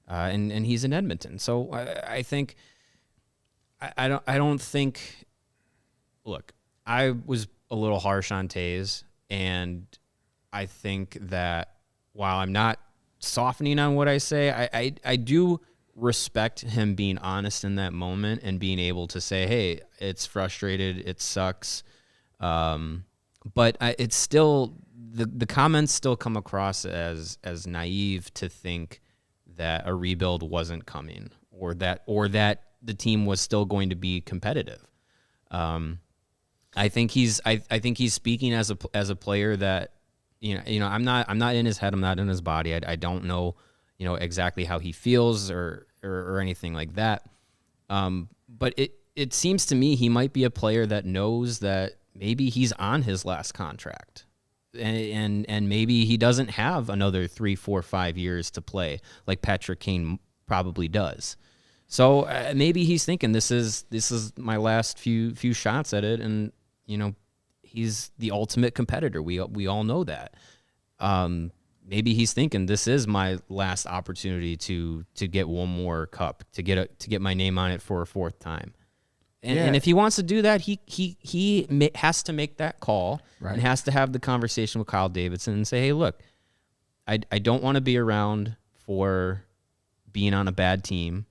And he's in Edmonton, so I think I don't think. Look, I was a little harsh on Taves, and I think that while I'm not softening on what I say, I do respect him being honest in that moment and being able to say, hey, it's frustrated, it sucks, but it's still the comments still come across as naive to think that a rebuild wasn't coming or that the team was still going to be competitive. I think he's speaking as a player that I'm not in his head, I'm not in his body. I don't know exactly how he feels or anything like that. But it seems to me he might be a player that knows that maybe he's on his last contract, and maybe he doesn't have another 3, 4, 5 years to play like Patrick Kane probably does. So maybe he's thinking this is my last few shots at it, and he's the ultimate competitor. We all know that. Maybe he's thinking this is my last opportunity to get one more cup, to get my name on it for a fourth time. And if he wants to do that, he has to make that call, right, and has to have the conversation with Kyle Davidson and say, hey, look, I don't want to be around for being on a bad team.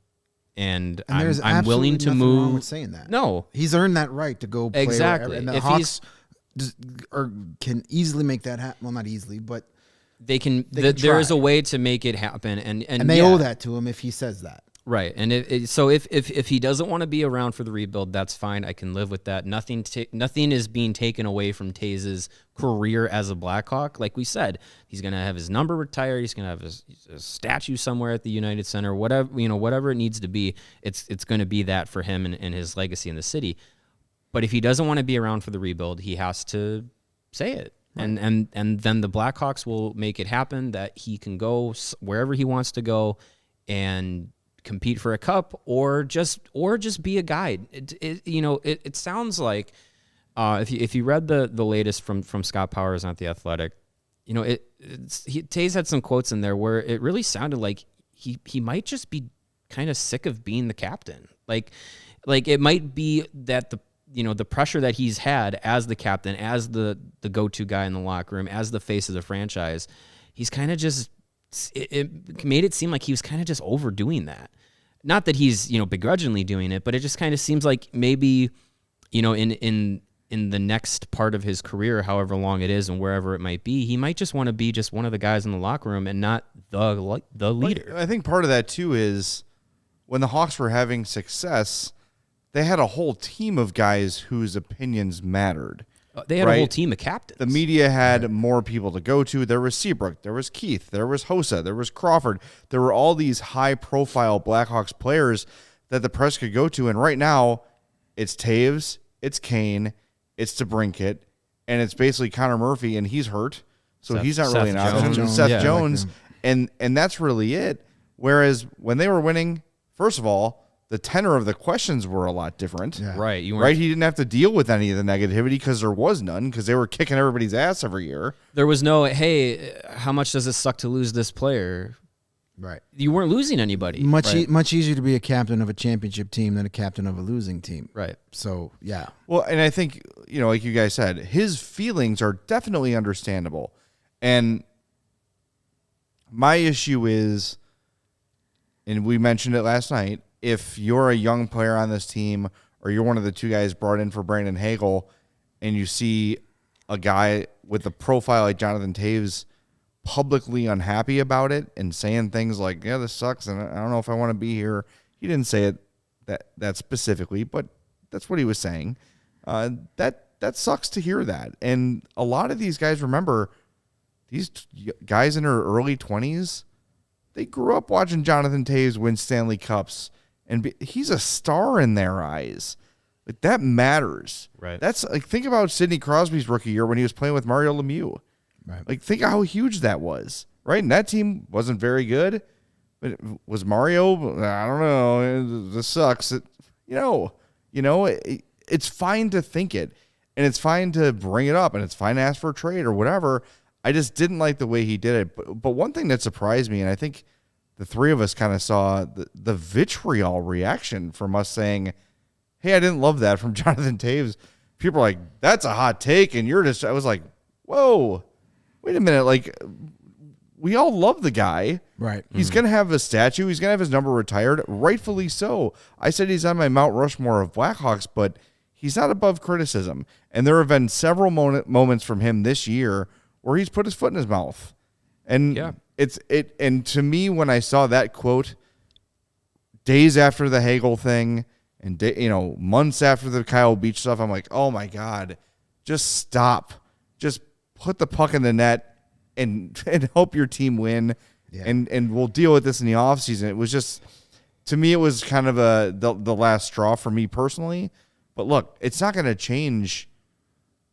And I'm willing to move. Wrong with saying that. No, he's earned that right to go play exactly. Wherever. And the Hawks can easily make that happen. Well, not easily, but they can. There is a way to make it happen, and they owe that to him if he says that. Right, and so if he doesn't want to be around for the rebuild, that's fine. I can live with that. Nothing is being taken away from Taze's career as a Blackhawk. Like we said, he's going to have his number retired. He's going to have his statue somewhere at the United Center. Whatever it needs to be, it's going to be that for him and his legacy in the city. But if he doesn't want to be around for the rebuild, he has to say it. Right. And then the Blackhawks will make it happen that he can go wherever he wants to go and compete for a cup or just be a guide. It sounds like if you read the latest from Scott Powers on The Athletic, Taze had some quotes in there where it really sounded like he might just be kind of sick of being the captain. Like it might be that the pressure that he's had as the captain, as the go-to guy in the locker room, as the face of the franchise, he's kind of just, it made it seem like he was kind of just overdoing that. Not that he's, begrudgingly doing it, but it just kind of seems like maybe, in the next part of his career, however long it is and wherever it might be, he might just want to be just one of the guys in the locker room and not the leader. I think part of that too is when the Hawks were having success, they had a whole team of guys whose opinions mattered. They had a right? whole team of captains. The media had more people to go to. There was Seabrook, there was Keith, there was Hossa, there was Crawford. There were all these high-profile Blackhawks players that the press could go to. And right now, it's Taves, it's Kane, it's DeBrincat, and it's basically Connor Murphy, and he's hurt, so he's not really an option. Seth Jones, and that's really it. Whereas when they were winning, first of all, the tenor of the questions were a lot different. Yeah. Right. He didn't have to deal with any of the negativity because there was none, because they were kicking everybody's ass every year. There was no, hey, how much does it suck to lose this player? Right. You weren't losing anybody. Much easier to be a captain of a championship team than a captain of a losing team. Right. So, yeah. Well, and I think, like you guys said, his feelings are definitely understandable. And my issue is, and we mentioned it last night, if you're a young player on this team or you're one of the two guys brought in for Brandon Hagel and you see a guy with a profile like Jonathan Taves publicly unhappy about it and saying things like, yeah, this sucks and I don't know if I want to be here. He didn't say it that specifically, but that's what he was saying. That sucks to hear that. And a lot of these guys, remember, these guys in their early 20s, they grew up watching Jonathan Taves win Stanley Cups, and he's a star in their eyes. Like, that matters. Right. That's like, think about Sidney Crosby's rookie year when he was playing with Mario Lemieux. Right. Like, think how huge that was, right? And that team wasn't very good, but was Mario? I don't know. This sucks. It's fine to think it, and it's fine to bring it up, and it's fine to ask for a trade or whatever. I just didn't like the way he did it. But one thing that surprised me, and I think the three of us kind of saw the vitriol reaction from us saying, hey, I didn't love that from Jonathan Taves. People are like, that's a hot take, and you're just, I was like, whoa, wait a minute. Like, we all love the guy. Right. He's going to have a statue. He's going to have his number retired, rightfully so. I said he's on my Mount Rushmore of Blackhawks, but he's not above criticism. And there have been several moments from him this year where he's put his foot in his mouth. And and to me, when I saw that quote days after the Hagel thing and months after the Kyle Beach stuff, I'm like, oh my God, just stop. Just put the puck in the net and hope your team win. Yeah. And we'll deal with this in the offseason. It was just, to me, it was kind of the last straw for me personally. But look, it's not going to change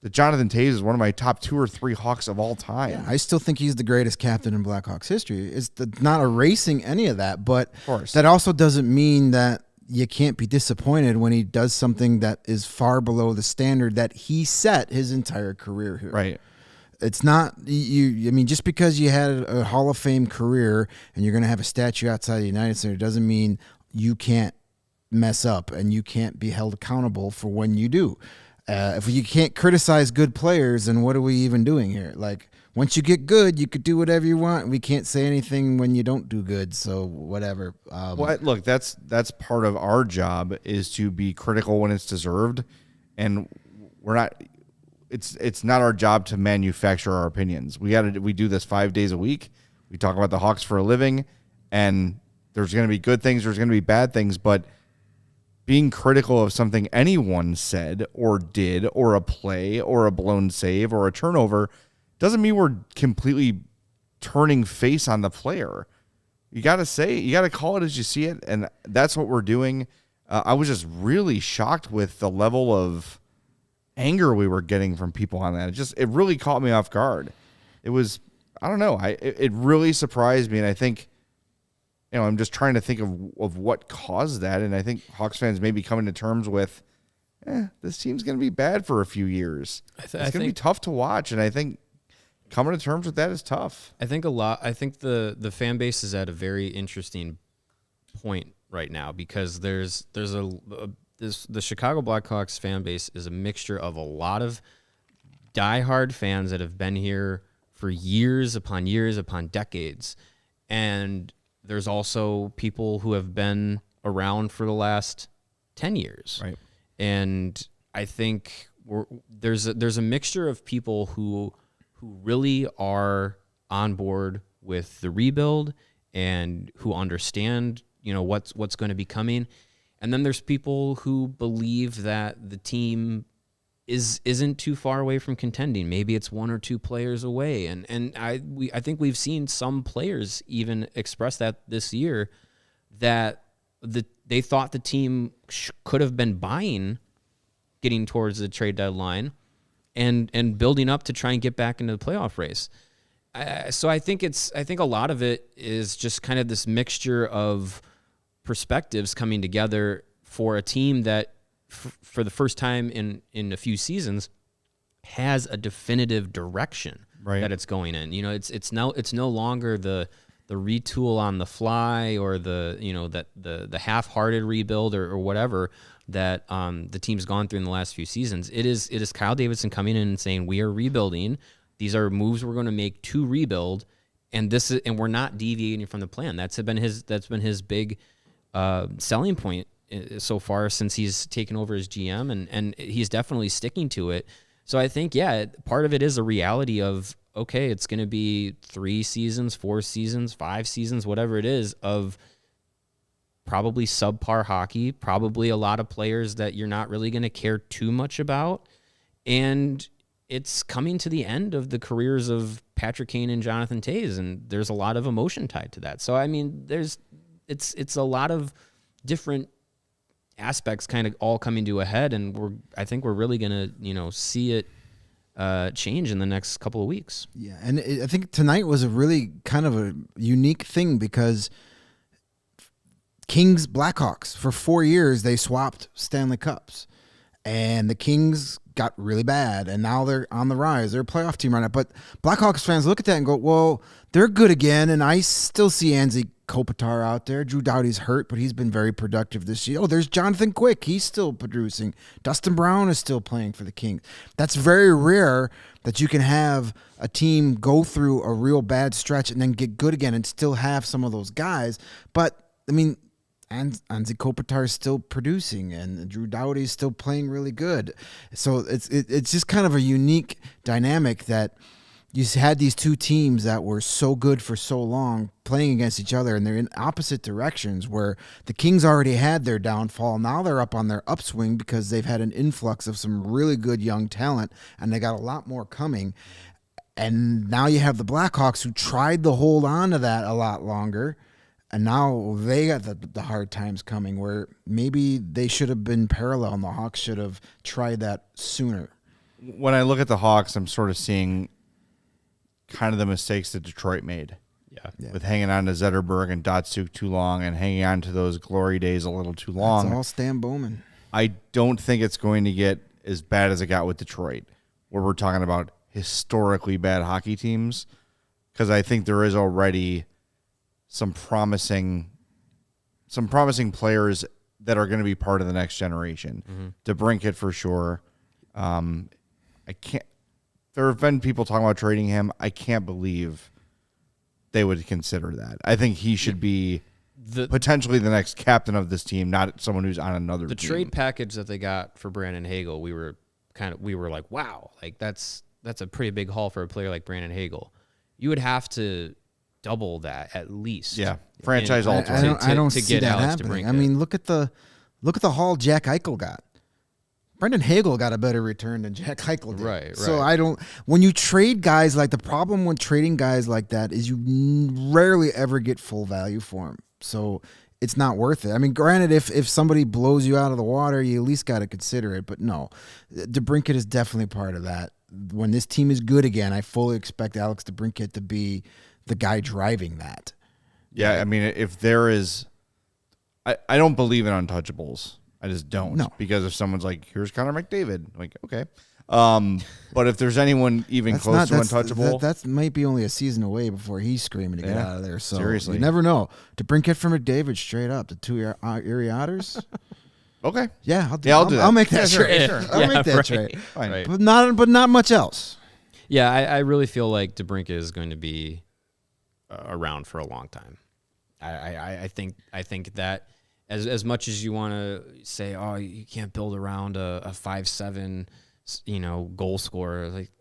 that Jonathan Taves is one of my top 2 or 3 Hawks of all time. Yeah, I still think he's the greatest captain in Blackhawks history. It's not erasing any of that, but that also doesn't mean that you can't be disappointed when he does something that is far below the standard that he set his entire career here. Right. It's not I mean, just because you had a Hall of Fame career and you're going to have a statue outside the United Center doesn't mean you can't mess up and you can't be held accountable for when you do. If you can't criticize good players, then what are we even doing here? Like, once you get good, you could do whatever you want. We can't say anything when you don't do good, so whatever. Look, that's part of our job, is to be critical when it's deserved, and we're not. It's not our job to manufacture our opinions. We do this 5 days a week. We talk about the Hawks for a living, and there's going to be good things, there's going to be bad things, but being critical of something anyone said or did, or a play or a blown save or a turnover, doesn't mean we're completely turning face on the player. You got to call it as you see it, and that's what we're doing. I was just really shocked with the level of anger we were getting from people on that. It really caught me off guard. It was, I don't know, it really surprised me, and I think, I'm just trying to think of what caused that, and I think Hawks fans may be coming to terms with, this team's going to be bad for a few years. It's going to be tough to watch, and I think coming to terms with that is tough. I think the fan base is at a very interesting point right now, because the Chicago Blackhawks fan base is a mixture of a lot of diehard fans that have been here for years upon decades, and there's also people who have been around for the last 10 years. Right. And I think there's a mixture of people who really are on board with the rebuild and who understand, what's going to be coming. And then there's people who believe that the team isn't too far away from contending. Maybe it's 1 or 2 players away. And I think we've seen some players even express that this year, that they thought the team could have been buying getting towards the trade deadline and building up to try and get back into the playoff race. So I think a lot of it is just kind of this mixture of perspectives coming together for a team that for the first time in a few seasons has a definitive direction that it's going in. It's no longer the retool on the fly or the half-hearted rebuild or whatever that the team's gone through in the last few seasons. It is Kyle Davidson coming in and saying, we are rebuilding. These are moves we're going to make to rebuild, and we're not deviating from the plan. That's been his big selling point so far since he's taken over as GM, and he's definitely sticking to it. So I think, part of it is a reality of, okay, it's going to be 3 seasons, 4 seasons, 5 seasons, whatever it is, of probably subpar hockey, probably a lot of players that you're not really going to care too much about. And it's coming to the end of the careers of Patrick Kane and Jonathan Toews, and there's a lot of emotion tied to that. So, I mean, it's a lot of different aspects kind of all coming to a head, and I think we're really going to, see it change in the next couple of weeks. Yeah, and I think tonight was a really kind of a unique thing because Kings Blackhawks, for 4 years, they swapped Stanley Cups, and the Kings got really bad, and now they're on the rise. They're a playoff team right now. But Blackhawks fans look at that and go, well, they're good again, and I still see Anze Kopitar out there. Drew Doughty's hurt, but he's been very productive this year. Oh, there's Jonathan Quick. He's still producing. Dustin Brown is still playing for the Kings. That's very rare that you can have a team go through a real bad stretch and then get good again and still have some of those guys. But, I mean, Anze Kopitar is still producing, and Drew Doughty is still playing really good. So it's just kind of a unique dynamic that you had these two teams that were so good for so long playing against each other, and they're in opposite directions, where the Kings already had their downfall. Now they're up on their upswing because they've had an influx of some really good young talent, and they got a lot more coming. And now you have the Blackhawks, who tried to hold on to that a lot longer, and now they got the hard times coming, where maybe they should have been parallel and the Hawks should have tried that sooner. When I look at the Hawks, I'm sort of seeing kind of the mistakes that Detroit made. Yeah. With hanging on to Zetterberg and Datsuk too long and hanging on to those glory days a little too long. It's all Stan Bowman. I don't think it's going to get as bad as it got with Detroit, where we're talking about historically bad hockey teams, because I think there is already some promising players that are going to be part of the next generation. Mm-hmm. DeBrincat for sure. There have been people talking about trading him. I can't believe they would consider that. I think he should be potentially the next captain of this team, not someone who's on another team. The trade package that they got for Brandon Hagel, we were like, wow, like that's a pretty big haul for a player like Brandon Hagel. You would have to double that at least. Yeah, franchise alternate. I don't to see get that Alex happening. DeBrincat. I mean, look at the haul Jack Eichel got. Brendan Hagel got a better return than Jack Eichel did. Right. So when you trade guys the problem when trading guys like that is you rarely ever get full value for them. So it's not worth it. I mean, granted, if somebody blows you out of the water, you at least got to consider it. But no, DeBrincat is definitely part of that. When this team is good again, I fully expect Alex DeBrincat to be the guy driving that. Yeah, I mean, if there is, I don't believe in untouchables. I just don't. No. Because if someone's like, here's Connor McDavid, I'm like, okay. But if there's anyone even close to untouchable, that might be only a season away before he's screaming to get out of there. So seriously, you never know. DeBrincat for McDavid straight up. The two Erie Otters. Okay. Yeah, I'll do that. I'll make that trade. Sure. I'll make that right. trade. Fine. Right. But not much else. Yeah, I really feel like DeBrincat is going to be around for a long time. I think that as much as you want to say, oh, you can't build around a 5'7", goal scorer, like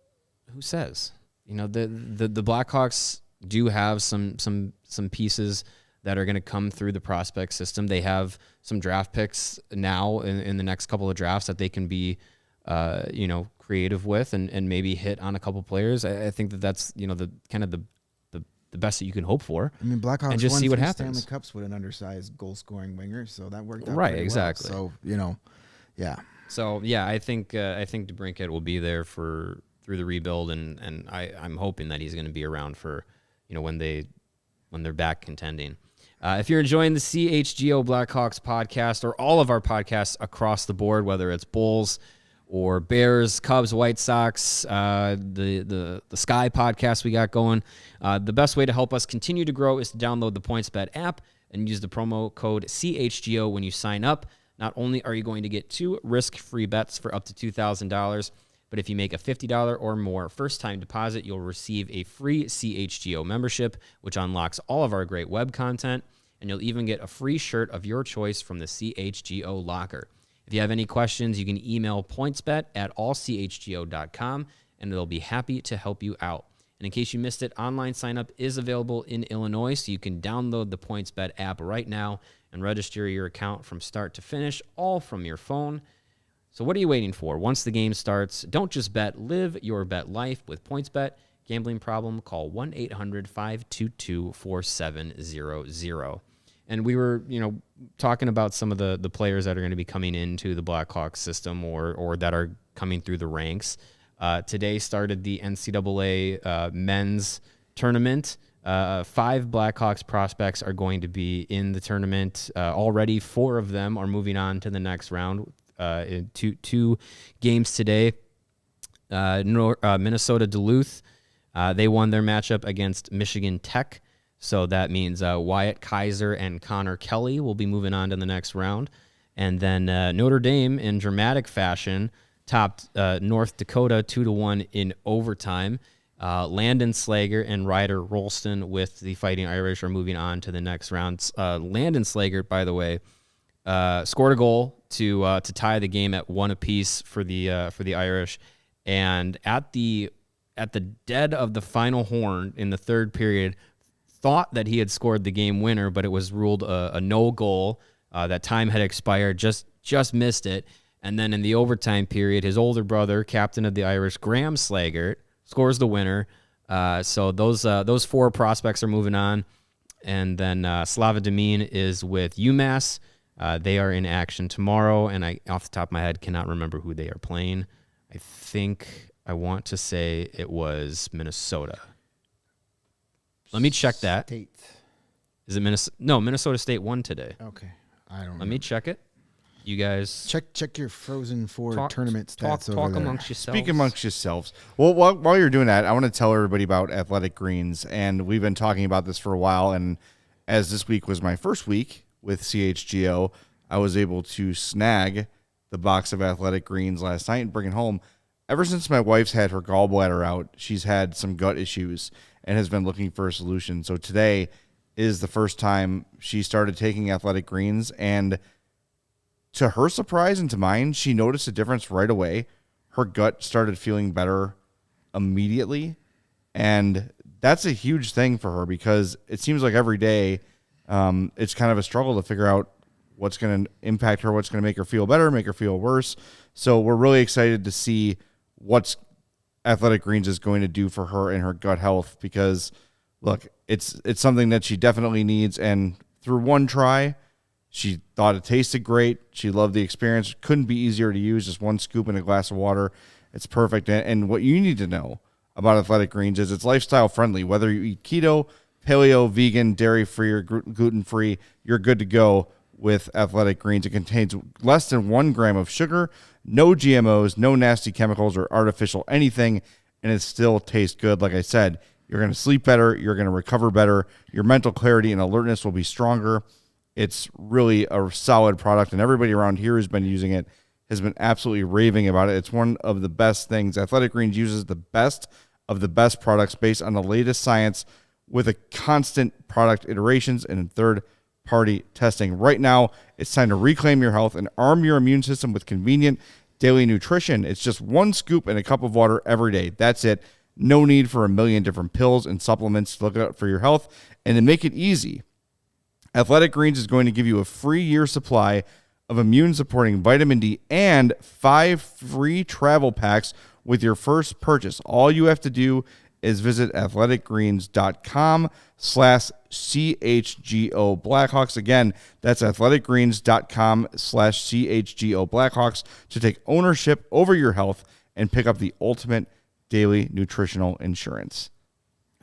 who says? The Blackhawks do have some pieces that are going to come through the prospect system. They have some draft picks now in the next couple of drafts that they can be creative with and maybe hit on a couple players. I think that's the kind of the best that you can hope for. I mean, Blackhawks and just won see what 3 happens. Stanley Cups with an undersized goal-scoring winger, so that worked out Right, pretty exactly. well. So, yeah. So yeah, I think DeBrincat will be there through the rebuild, and I'm hoping that he's going to be around for when they're back contending. If you're enjoying the CHGO Blackhawks podcast or all of our podcasts across the board, whether it's Bulls or Bears, Cubs, White Sox, the Sky podcast we got going, the best way to help us continue to grow is to download the PointsBet app and use the promo code CHGO when you sign up. Not only are you going to get 2 risk-free bets for up to $2,000, but if you make a $50 or more first-time deposit, you'll receive a free CHGO membership, which unlocks all of our great web content, and you'll even get a free shirt of your choice from the CHGO locker. If you have any questions, you can email pointsbet@allchgo.com, and they'll be happy to help you out. And in case you missed it, online sign-up is available in Illinois, so you can download the PointsBet app right now and register your account from start to finish, all from your phone. So what are you waiting for? Once the game starts, don't just bet, live your bet life with PointsBet. Gambling problem, call 1-800-522-4700. And we were, talking about some of the players that are going to be coming into the Blackhawks system or that are coming through the ranks. Today started the NCAA men's tournament. 5 Blackhawks prospects are going to be in the tournament. Already 4 of them are moving on to the next round. In two games today. Minnesota Duluth, they won their matchup against Michigan Tech. So that means Wyatt Kaiser and Connor Kelly will be moving on to the next round. And then Notre Dame, in dramatic fashion, topped North Dakota 2-1 in overtime. Landon Slager and Ryder Rolston with the Fighting Irish are moving on to the next round. Landon Slager, by the way, scored a goal to tie the game at 1 apiece for the Irish. And at the dead of the final horn in the third period, thought that he had scored the game winner, but it was ruled a no goal. That time had expired, just missed it. And then in the overtime period, his older brother, captain of the Irish, Graham Slagert, scores the winner. So those 4 prospects are moving on. And then Slava Demine is with UMass. They are in action tomorrow, and I, off the top of my head, cannot remember who they are playing. I want to say it was Minnesota. Let me check that. State. Is it Minnesota? No, Minnesota State won today. Okay. I don't know. Let me check it. You guys check your Frozen Four tournament stats over talk there. amongst yourselves. Speak amongst yourselves. Well, while you're doing that, I want to tell everybody about Athletic Greens, and we've been talking about this for a while, and as this week was my first week with CHGO, I was able to snag the box of Athletic Greens last night and bring it home. Ever since my wife's had her gallbladder out, she's had some gut issues and has been looking for a solution. So today is the first time she started taking Athletic Greens, and to her surprise and to mine, she noticed a difference right away. Her gut started feeling better immediately, and that's a huge thing for her because it seems like every day it's kind of a struggle to figure out what's going to impact her, what's going to make her feel better, make her feel worse. So we're really excited to see what's Athletic Greens is going to do for her and her gut health because, look, it's something that she definitely needs, and through one try, she thought it tasted great. She loved the experience. Couldn't be easier to use. Just 1 scoop in a glass of water. It's perfect. And what you need to know about Athletic Greens is it's lifestyle friendly. Whether you eat keto, paleo, vegan, dairy-free, or gluten-free, you're good to go with Athletic Greens. It contains less than 1 gram of sugar, no GMOs, no nasty chemicals or artificial anything, and it still tastes good. Like I said, you're going to sleep better. You're going to recover better. Your mental clarity and alertness will be stronger. It's really a solid product, and everybody around here who's been using it has been absolutely raving about it. It's one of the best things. Athletic Greens uses the best of the best products based on the latest science with a constant product iterations and third-party testing. Right now, it's time to reclaim your health and arm your immune system with convenient daily nutrition. It's just 1 scoop and a cup of water every day. That's it. No need for a million different pills and supplements to look out for your health. And to make it easy, Athletic Greens is going to give you a free year supply of immune-supporting vitamin D and 5 free travel packs with your first purchase. All you have to do is visit athleticgreens.com/CHGO Blackhawks. Again, that's athleticgreens.com/CHGO Blackhawks to take ownership over your health and pick up the ultimate daily nutritional insurance.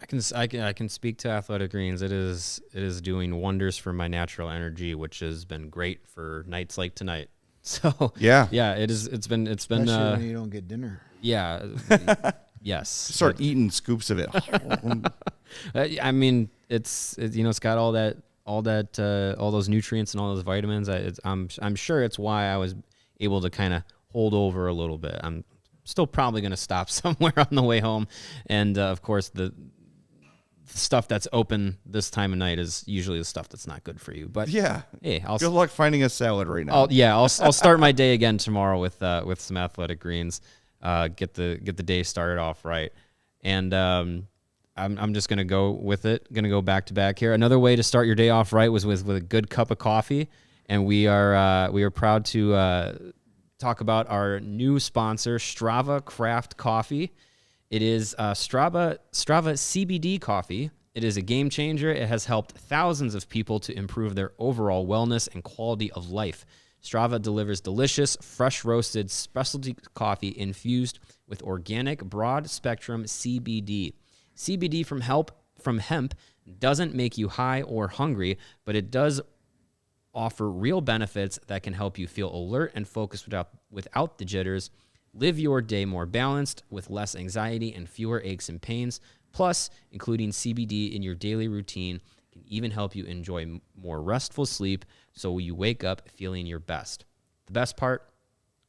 I can speak to Athletic Greens. It is doing wonders for my natural energy, which has been great for nights like tonight. So yeah, it's been Especially when you don't get dinner. yeah. Yes. Start eating scoops of it. I mean, it's got all those nutrients and all those vitamins. I'm sure it's why I was able to kind of hold over a little bit. I'm still probably going to stop somewhere on the way home, and of course the stuff that's open this time of night is usually the stuff that's not good for you. But yeah, hey, good luck finding a salad right now. I'll start my day again tomorrow with some Athletic Greens. Get the day started off right, and I'm just gonna go with it. Gonna go back to back here. Another way to start your day off right was with a good cup of coffee, and we are proud to talk about our new sponsor, Strava Craft Coffee. It is Strava CBD coffee. It is a game changer. It has helped thousands of people to improve their overall wellness and quality of life. Strava delivers delicious, fresh roasted specialty coffee infused with organic, broad-spectrum CBD. CBD from hemp doesn't make you high or hungry, but it does offer real benefits that can help you feel alert and focused without the jitters. Live your day more balanced with less anxiety and fewer aches and pains. Plus, including CBD in your daily routine can even help you enjoy more restful sleep so you wake up feeling your best. The best part,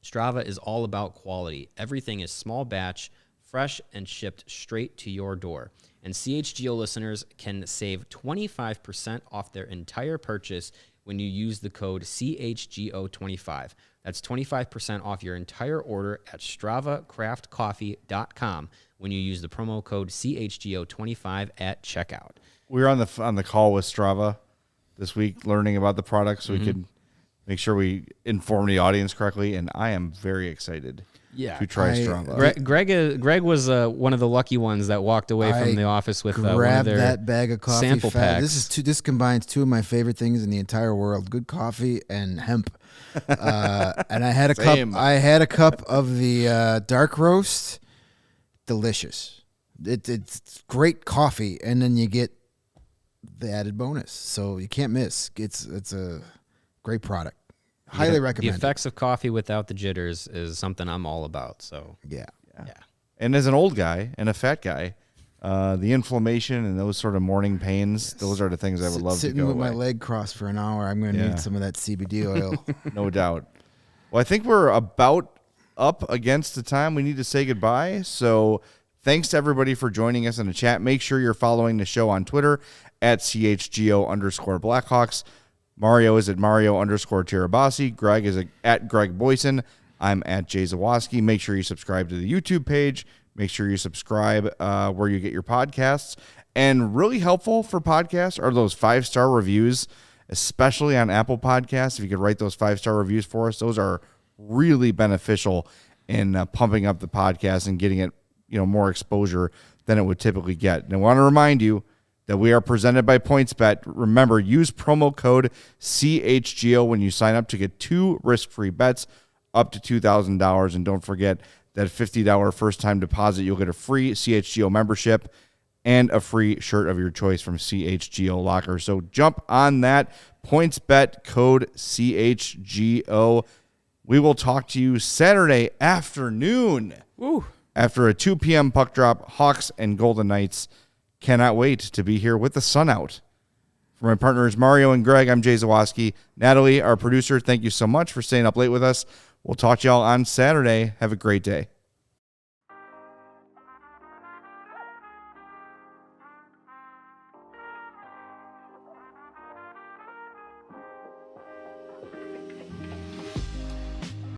Strava is all about quality. Everything is small batch, fresh, and shipped straight to your door. And CHGO listeners can save 25% off their entire purchase when you use the code CHGO25. That's 25% off your entire order at StravaCraftCoffee.com when you use the promo code CHGO25 at checkout. We were on the call with Strava this week, learning about the product, so we could make sure we inform the audience correctly. And I am very excited to try Strava. Greg was one of the lucky ones that walked away from the office with one of their that bag of coffee sample packs. This combines two of my favorite things in the entire world: good coffee and hemp. And I had a Same. cup. I had a cup of the dark roast. Delicious. It's great coffee, and then you get the added bonus, so you can't miss. It's a great product. Highly recommend. The effects of coffee without the jitters is something I'm all about. So yeah. And as an old guy and a fat guy, the inflammation and those sort of morning pains, those are the things I would love to go Sitting with away. my leg crossed for an hour, I'm going to need some of that CBD oil. No doubt. Well, I think we're about up against the time we need to say goodbye. So thanks to everybody for joining us in the chat. Make sure you're following the show on Twitter at CHGO_Blackhawks. Mario is at Mario_Tirabassi. Greg is at Greg Boysen. I'm at Jay Zawaski. Make sure you subscribe to the YouTube page. Make sure you subscribe where you get your podcasts. And really helpful for podcasts are those 5-star reviews, especially on Apple Podcasts. If you could write those 5-star reviews for us, those are really beneficial in pumping up the podcast and getting it, more exposure than it would typically get. And I want to remind you that we are presented by PointsBet. Remember, use promo code CHGO when you sign up to get 2 risk-free bets up to $2,000. And don't forget that $50 first-time deposit, you'll get a free CHGO membership and a free shirt of your choice from CHGO Locker. So jump on that. PointsBet code CHGO. We will talk to you Saturday afternoon. Woo. After a 2 p.m. puck drop, Hawks and Golden Knights. Cannot wait to be here with the sun out. For my partners Mario and Greg, I'm Jay Zawaski. Natalie, our producer, thank you so much for staying up late with us. We'll talk to y'all on Saturday. Have a great day.